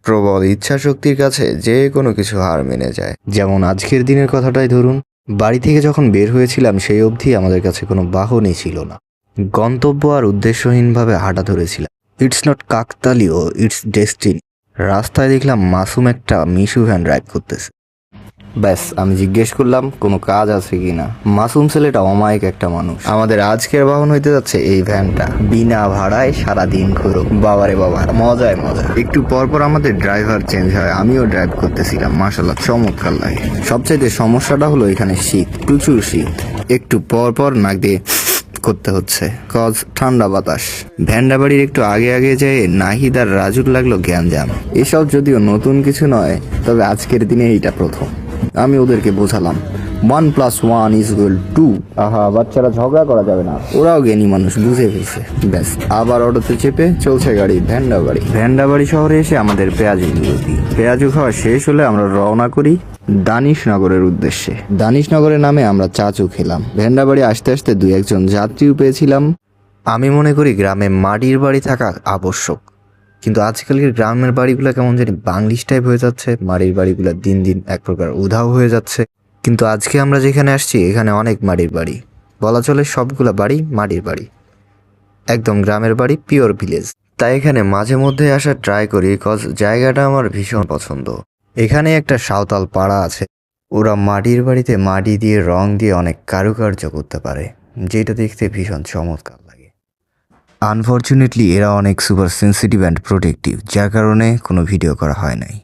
প্রবল ইচ্ছাশক্তির কাছে যে কোনো কিছু হার মেনে যায়। যেমন আজকের দিনের কথাটাই ধরুন, বাড়ি থেকে যখন বের হয়েছিলাম সেই অবধি আমাদের কাছে কোনো বাহনই ছিল না। গন্তব্য আর উদ্দেশ্যহীনভাবে হাঁটা ধরেছিলাম। ইটস নট কাকতালীয়, ইটস ডেস্টিনি। রাস্তায় দেখলাম মাসুম একটা মিশু ভ্যান ড্রাইভ করতেছে। ব্যাস, আমি জিজ্ঞেস করলাম কোনো কাজ আছে কিনা। মাসুম ছেলেটা অমায়িক একটা মানুষ। আমাদের আজকের বাহন হইতে যাচ্ছে এই ভ্যানটা, বিনা ভাড়ায় সারাদিন ঘুরো। বাবারে বাবা, মজায় মজা। একটু পর পর আমাদের ড্রাইভার চেঞ্জ হয়, আমিও ড্রাইভ করতেছিলাম। মাশাআল্লাহ, চমৎকার লাগে। সবচাইতে সমস্যাটা হলো এখানে শীত, প্রচুর শীত। একটু পর পর নাক দিয়ে করতে হচ্ছে, কজ ঠান্ডা বাতাস। ভ্যান্ডা বাড়ির একটু আগে আগে যেয়ে নাহিদ আর রাজুর লাগলো গ্যাঞ্জাম। এসব যদিও নতুন কিছু নয়, তবে আজকের দিনে এইটা প্রথম। আমি ওদেরকে বোঝালাম 1+1=2। আহা, বাচ্চারা ঝগড়া করা যাবে না, ওরাও জ্ঞানী মানুষ, বুঝে ফেলছে। ব্যাস, আবার অটোতে চেপে চলছে গাড়ি ভ্যান্ডাবাড়ি। ভ্যান্ডাবাড়ি শহরে এসে আমাদের পেঁয়াজু বিরতি। পেঁয়াজু খাওয়া শেষ হলে আমরা রওনা করি দানিশনগরের উদ্দেশ্যে। দানিশনগরের নামে আমরা চাচু খেলাম। ভ্যান্ডাবাড়ি আসতে আসতে দুই একজন যাত্রীও পেয়েছিলাম। আমি মনে করি গ্রামে মাটির বাড়ি থাকা আবশ্যক, কিন্তু আজকালকার গ্রামের বাড়িগুলো কেমন জানি বাংলিশ টাইপ হয়ে যাচ্ছে। মাটির বাড়িগুলো দিন দিন এক প্রকার উধাও হয়ে যাচ্ছে। কিন্তু আজকে আমরা যেখানে আসছি এখানে অনেক মাটির বাড়ি, বলা চলে সবগুলা বাড়ি মাটির বাড়ি, একদম গ্রামের বাড়ি, পিওর ভিলেজ। তাই এখানে মাঝে মধ্যে আসা ট্রাই করি, কজ জায়গাটা আমার ভীষণ পছন্দ। এখানে একটা সাঁওতাল পাড়া আছে, ওরা মাটির বাড়িতে মাটি দিয়ে রং দিয়ে অনেক কারুকার্য করতে পারে, যেটা দেখতে ভীষণ চমৎকার লাগে। আনফর্চুনেটলি এরা অনেক সুপার সেন্সিটিভ অ্যান্ড প্রোটেক্টিভ, যার কারণে কোনো ভিডিও করা হয় নাই।